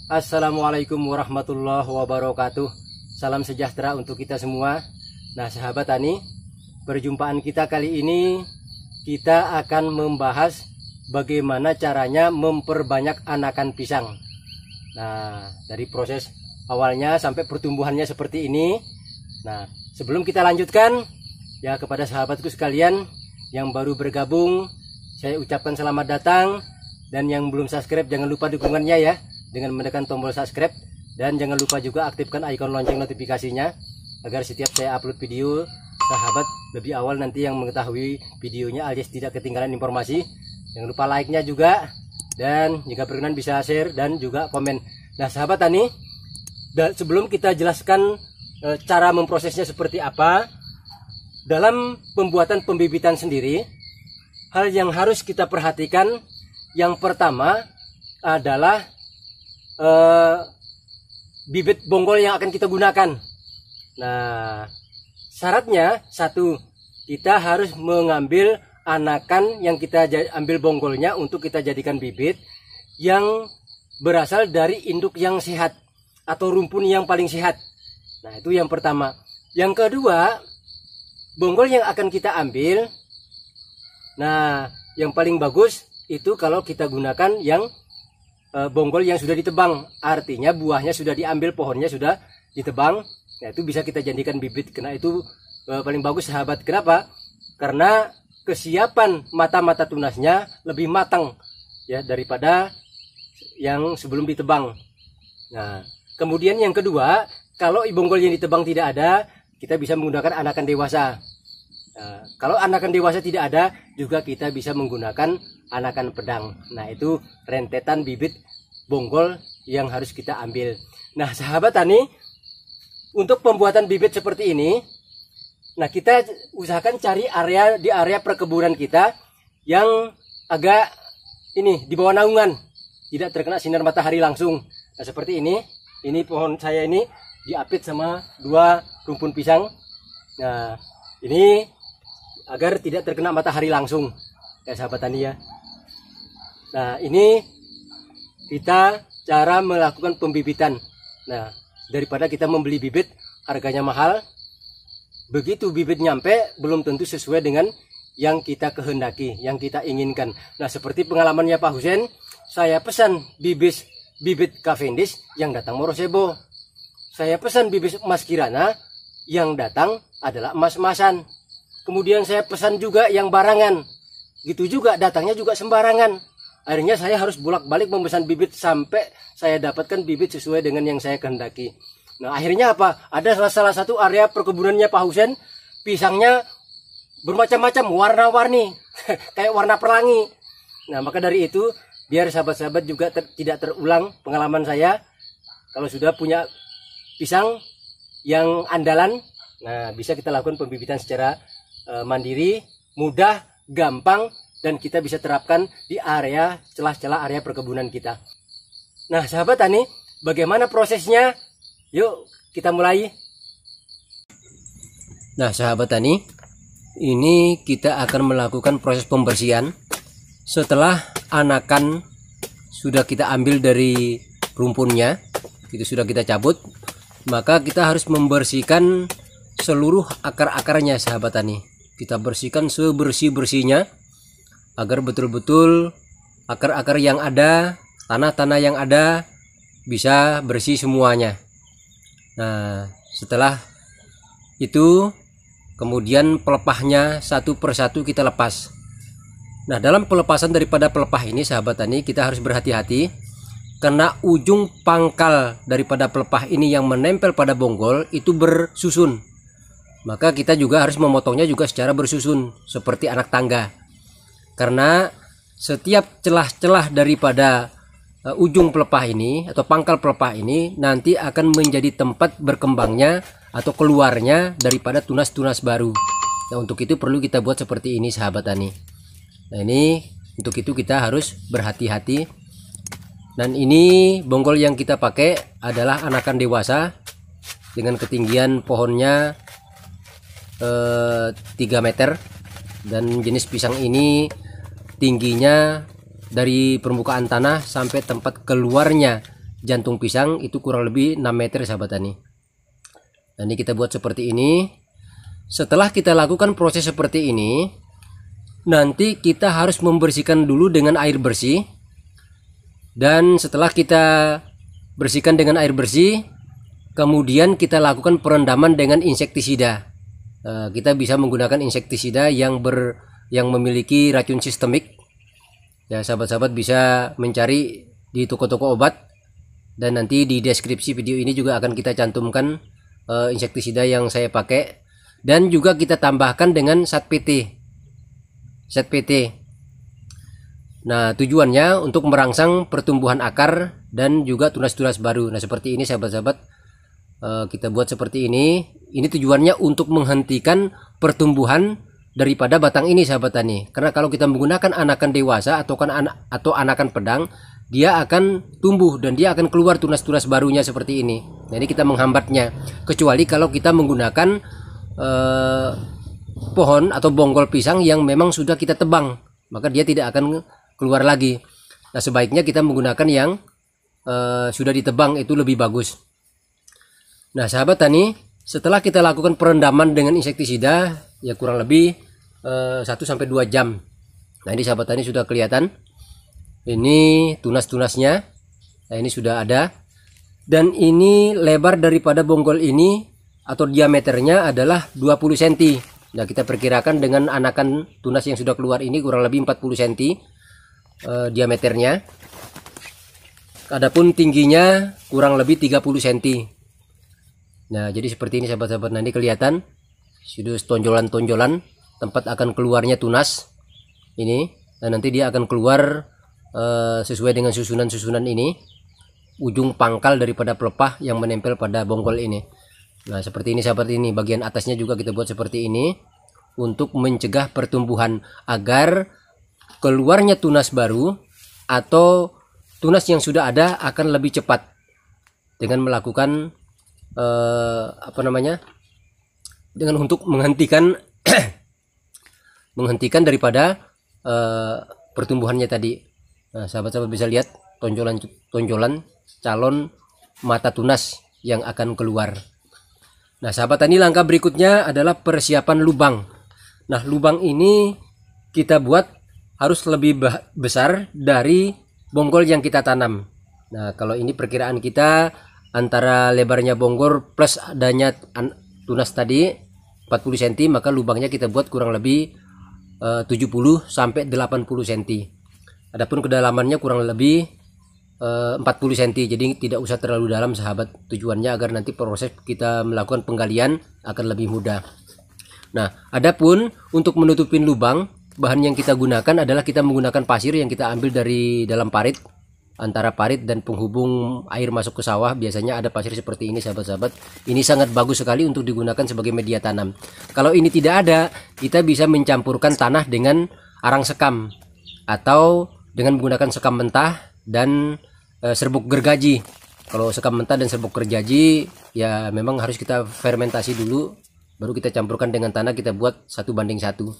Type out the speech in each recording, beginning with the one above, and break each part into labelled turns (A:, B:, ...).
A: Assalamualaikum warahmatullahi wabarakatuh. Salam sejahtera untuk kita semua. Nah sahabat tani, perjumpaan kita kali ini kita akan membahas bagaimana caranya memperbanyak anakan pisang. Nah dari proses awalnya sampai pertumbuhannya seperti ini. Nah sebelum kita lanjutkan, ya kepada sahabatku sekalian yang baru bergabung, saya ucapkan selamat datang. Dan yang belum subscribe jangan lupa dukungannya ya, dengan menekan tombol subscribe, dan jangan lupa juga aktifkan ikon lonceng notifikasinya agar setiap saya upload video sahabat lebih awal nanti yang mengetahui videonya alias tidak ketinggalan informasi. Jangan lupa like-nya juga, dan jika berkenan bisa share dan juga komen. Nah sahabat tani, sebelum kita jelaskan cara memprosesnya seperti apa, dalam pembuatan pembibitan sendiri, hal yang harus kita perhatikan yang pertama adalah bibit bonggol yang akan kita gunakan. Nah, syaratnya satu, kita harus mengambil anakan yang kita ambil bonggolnya untuk kita jadikan bibit yang berasal dari induk yang sehat atau rumpun yang paling sehat. Nah, itu yang pertama. Yang kedua, bonggol yang akan kita ambil, nah, yang paling bagus itu kalau kita gunakan yang bonggol yang sudah ditebang, artinya buahnya sudah diambil, pohonnya sudah ditebang. Nah itu bisa kita jadikan bibit, karena itu paling bagus sahabat. Kenapa? Karena kesiapan mata-mata tunasnya lebih matang ya daripada yang sebelum ditebang. Nah kemudian yang kedua, kalau bonggol yang ditebang tidak ada, kita bisa menggunakan anakan dewasa. Nah, kalau anakan dewasa tidak ada, juga kita bisa menggunakan anakan pedang. Nah itu rentetan bibit bonggol yang harus kita ambil. Nah sahabat tani, untuk pembuatan bibit seperti ini, nah kita usahakan cari area di area perkebunan kita yang agak ini di bawah naungan, tidak terkena sinar matahari langsung. Nah seperti ini pohon saya ini diapit sama dua rumpun pisang. Nah ini agar tidak terkena matahari langsung ya sahabat tani ya. Nah ini kita cara melakukan pembibitan. Nah daripada kita membeli bibit harganya mahal, begitu bibit nyampe belum tentu sesuai dengan yang kita kehendaki, yang kita inginkan. Nah seperti pengalamannya Pak Husen, saya pesan bibit Cavendish yang datang Morosebo. Saya pesan bibit emas Kirana yang datang adalah emas-emasan. Kemudian saya pesan juga yang barangan, gitu juga datangnya juga sembarangan. Akhirnya saya harus bolak-balik memesan bibit sampai saya dapatkan bibit sesuai dengan yang saya kehendaki. Nah akhirnya apa? Ada salah satu area perkebunannya Pak Husen, pisangnya bermacam-macam, warna-warni, kayak warna pelangi. Nah maka dari itu, biar sahabat-sahabat juga tidak terulang pengalaman saya, kalau sudah punya pisang yang andalan, nah bisa kita lakukan pembibitan secara mandiri, mudah, gampang, dan kita bisa terapkan di area celah-celah area perkebunan kita. Nah sahabat tani, bagaimana prosesnya? Yuk kita mulai. Nah sahabat tani, ini kita akan melakukan proses pembersihan. Setelah anakan sudah kita ambil dari rumpunnya, itu sudah kita cabut, maka kita harus membersihkan seluruh akar-akarnya sahabat tani. Kita bersihkan sebersih-bersihnya agar betul-betul akar-akar yang ada, tanah-tanah yang ada bisa bersih semuanya. Nah setelah itu kemudian pelepahnya satu persatu kita lepas. Nah dalam pelepasan daripada pelepah ini sahabat tani, kita harus berhati-hati karena ujung pangkal daripada pelepah ini yang menempel pada bonggol itu bersusun. Maka kita juga harus memotongnya juga secara bersusun seperti anak tangga. Karena setiap celah-celah daripada ujung pelepah ini atau pangkal pelepah ini nanti akan menjadi tempat berkembangnya atau keluarnya daripada tunas-tunas baru. Nah untuk itu perlu kita buat seperti ini sahabat tani. Nah ini untuk itu kita harus berhati-hati. Dan ini bonggol yang kita pakai adalah anakan dewasa dengan ketinggian pohonnya 3 meter, dan jenis pisang ini tingginya dari permukaan tanah sampai tempat keluarnya jantung pisang itu kurang lebih 6 meter sahabat tani. Nah, ini kita buat seperti ini. Setelah kita lakukan proses seperti ini, nanti kita harus membersihkan dulu dengan air bersih. Dan setelah kita bersihkan dengan air bersih, kemudian kita lakukan perendaman dengan insektisida. Kita bisa menggunakan insektisida yang memiliki racun sistemik. Ya, sahabat-sahabat bisa mencari di toko-toko obat, dan nanti di deskripsi video ini juga akan kita cantumkan insektisida yang saya pakai, dan juga kita tambahkan dengan Zat PT. Nah, tujuannya untuk merangsang pertumbuhan akar dan juga tunas-tunas baru. Nah, seperti ini sahabat-sahabat, kita buat seperti ini. Ini tujuannya untuk menghentikan pertumbuhan daripada batang ini sahabat tani. Karena kalau kita menggunakan anakan dewasa atau anakan pedang, dia akan tumbuh dan dia akan keluar tunas-tunas barunya seperti ini. Nah, ini kita menghambatnya. Kecuali kalau kita menggunakan pohon atau bonggol pisang yang memang sudah kita tebang, maka dia tidak akan keluar lagi. Nah, sebaiknya kita menggunakan yang sudah ditebang, itu lebih bagus. Nah, sahabat tani, setelah kita lakukan perendaman dengan insektisida ya kurang lebih 1-2 jam. Nah, ini sahabat tani sudah kelihatan. Ini tunas-tunasnya. Nah, ini sudah ada. Dan ini lebar daripada bonggol ini atau diameternya adalah 20 cm. Nah, kita perkirakan dengan anakan tunas yang sudah keluar ini kurang lebih 40 cm diameternya. Adapun tingginya kurang lebih 30 cm. Nah, jadi seperti ini sahabat-sahabat. Nah, ini kelihatan sudah tonjolan-tonjolan tempat akan keluarnya tunas ini, dan nanti dia akan keluar sesuai dengan susunan-susunan ini, ujung pangkal daripada pelepah yang menempel pada bonggol ini. Nah, seperti ini sahabat, ini bagian atasnya juga kita buat seperti ini untuk mencegah pertumbuhan agar keluarnya tunas baru atau tunas yang sudah ada akan lebih cepat dengan melakukan dengan untuk menghentikan daripada pertumbuhannya tadi. Nah, sahabat-sahabat bisa lihat tonjolan-tonjolan calon mata tunas yang akan keluar. Nah, sahabat tani, langkah berikutnya adalah persiapan lubang. Nah, lubang ini kita buat harus lebih besar dari bonggol yang kita tanam. Nah, kalau ini perkiraan kita antara lebarnya bonggol plus adanya tunas tadi 40 cm, maka lubangnya kita buat kurang lebih 70 sampai 80 cm. Adapun kedalamannya kurang lebih 40 cm, jadi tidak usah terlalu dalam sahabat. Tujuannya agar nanti proses kita melakukan penggalian akan lebih mudah. Nah, adapun untuk menutupin lubang, bahan yang kita gunakan adalah kita menggunakan pasir yang kita ambil dari dalam parit, antara parit dan penghubung air masuk ke sawah. Biasanya ada pasir seperti ini sahabat-sahabat. Ini sangat bagus sekali untuk digunakan sebagai media tanam. Kalau ini tidak ada, kita bisa mencampurkan tanah dengan arang sekam atau dengan menggunakan sekam mentah dan serbuk gergaji. Kalau sekam mentah dan serbuk gergaji ya memang harus kita fermentasi dulu, baru kita campurkan dengan tanah, kita buat 1:1.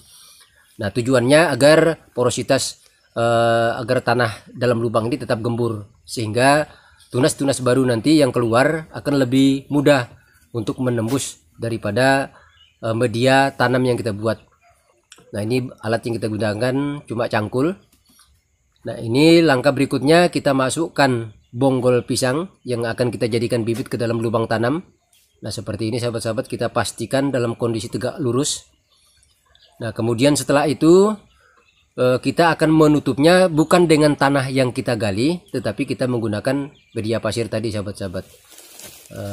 A: Nah, tujuannya agar porositas agar tanah dalam lubang ini tetap gembur, sehingga tunas-tunas baru nanti yang keluar akan lebih mudah untuk menembus daripada media tanam yang kita buat. Nah, ini alat yang kita gunakan cuma cangkul. Nah, ini langkah berikutnya, kita masukkan bonggol pisang yang akan kita jadikan bibit ke dalam lubang tanam. Nah, seperti ini sahabat-sahabat, kita pastikan dalam kondisi tegak lurus. Nah, kemudian setelah itu kita akan menutupnya bukan dengan tanah yang kita gali, tetapi kita menggunakan media pasir tadi sahabat-sahabat.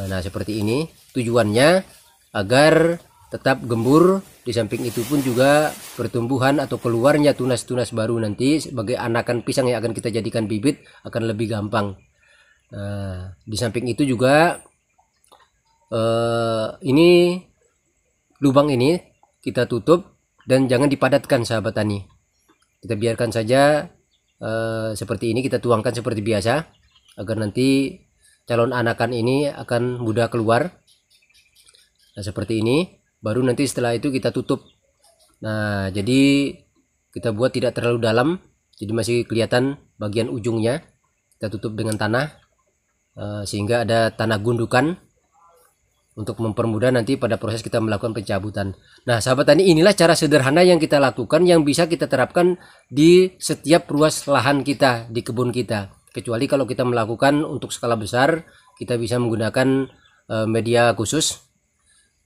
A: Nah, seperti ini tujuannya agar tetap gembur. Di samping itu pun juga pertumbuhan atau keluarnya tunas-tunas baru nanti sebagai anakan pisang yang akan kita jadikan bibit akan lebih gampang. Nah, di samping itu juga ini lubang ini kita tutup dan jangan dipadatkan sahabat tani. Kita biarkan saja seperti ini, kita tuangkan seperti biasa agar nanti calon anakan ini akan mudah keluar. Nah, seperti ini, baru nanti setelah itu kita tutup. Nah, jadi kita buat tidak terlalu dalam, jadi masih kelihatan bagian ujungnya. Kita tutup dengan tanah. sehingga ada tanah gundukan untuk mempermudah nanti pada proses kita melakukan pencabutan. Nah, sahabat tani, inilah cara sederhana yang kita lakukan yang bisa kita terapkan di setiap ruas lahan kita di kebun kita. Kecuali kalau kita melakukan untuk skala besar, kita bisa menggunakan media khusus.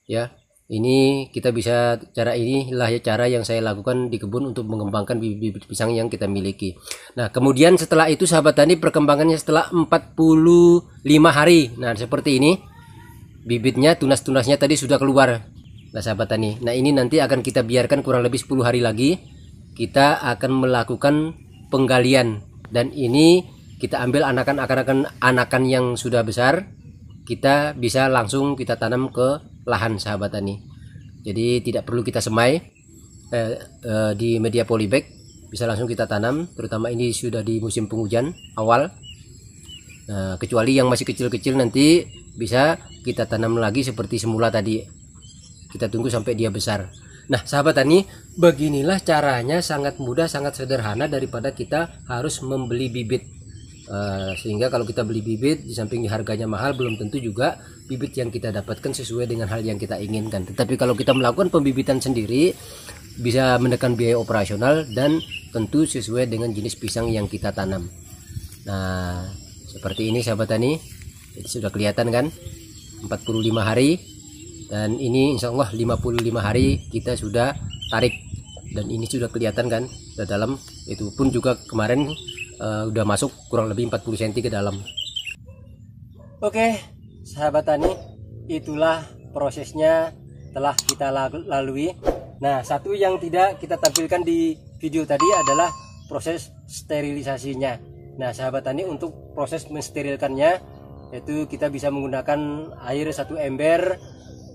A: Ya, ini kita bisa, cara inilah ya cara yang saya lakukan di kebun untuk mengembangkan bibit pisang yang kita miliki. Nah, kemudian setelah itu sahabat tani, perkembangannya setelah 45 hari. Nah, seperti ini. Bibitnya, tunas-tunasnya tadi sudah keluar. Nah, sahabat tani, nah ini nanti akan kita biarkan kurang lebih 10 hari lagi. Kita akan melakukan penggalian, dan ini kita ambil anakan yang sudah besar. Kita bisa langsung kita tanam ke lahan, sahabat tani. Jadi tidak perlu kita semai di media polybag, bisa langsung kita tanam. Terutama ini sudah di musim penghujan awal. Nah, kecuali yang masih kecil-kecil nanti bisa kita tanam lagi seperti semula tadi. Kita tunggu sampai dia besar. Nah, sahabat tani, beginilah caranya, sangat mudah, sangat sederhana daripada kita harus membeli bibit. Sehingga kalau kita beli bibit, di samping harganya mahal, belum tentu juga bibit yang kita dapatkan sesuai dengan hal yang kita inginkan. Tetapi kalau kita melakukan pembibitan sendiri, bisa menekan biaya operasional dan tentu sesuai dengan jenis pisang yang kita tanam. Nah, seperti ini sahabat tani. Jadi sudah kelihatan kan, 45 hari, dan ini insya Allah 55 hari kita sudah tarik, dan ini sudah kelihatan kan ke dalam. Itu pun juga kemarin udah masuk kurang lebih 40 cm ke dalam. Oke sahabat tani, itulah prosesnya telah kita lalui. Nah, satu yang tidak kita tampilkan di video tadi adalah proses sterilisasinya. Nah, sahabat tani, untuk proses mensterilkannya itu kita bisa menggunakan air 1 ember,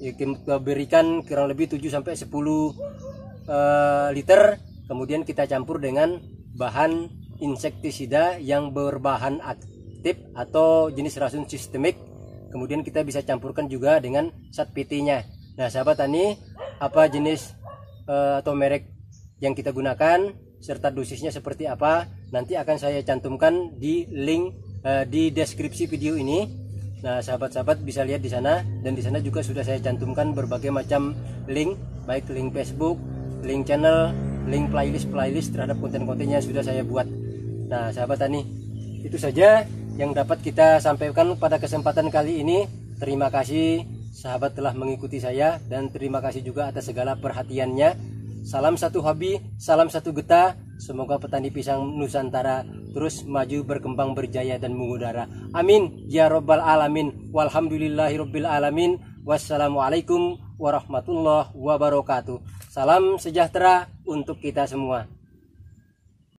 A: kita berikan kurang lebih 7-10 liter, kemudian kita campur dengan bahan insektisida yang berbahan aktif atau jenis racun sistemik. Kemudian kita bisa campurkan juga dengan zat PT-nya. Nah, sahabat tani, apa jenis atau merek yang kita gunakan serta dosisnya seperti apa, nanti akan saya cantumkan di link di deskripsi video ini. Nah, sahabat-sahabat bisa lihat di sana, dan di sana juga sudah saya cantumkan berbagai macam link, baik link Facebook, link channel, link playlist terhadap konten-kontennya sudah saya buat. Nah, sahabat tani, itu saja yang dapat kita sampaikan pada kesempatan kali ini. Terima kasih sahabat telah mengikuti saya, dan terima kasih juga atas segala perhatiannya. Salam satu hobi, salam satu getah. Semoga petani pisang Nusantara terus maju, berkembang, berjaya, dan mengudara. Amin ya robbal alamin. Walhamdulillahirabbil alamin. Wassalamualaikum warahmatullahi wabarakatuh. Salam sejahtera untuk kita semua.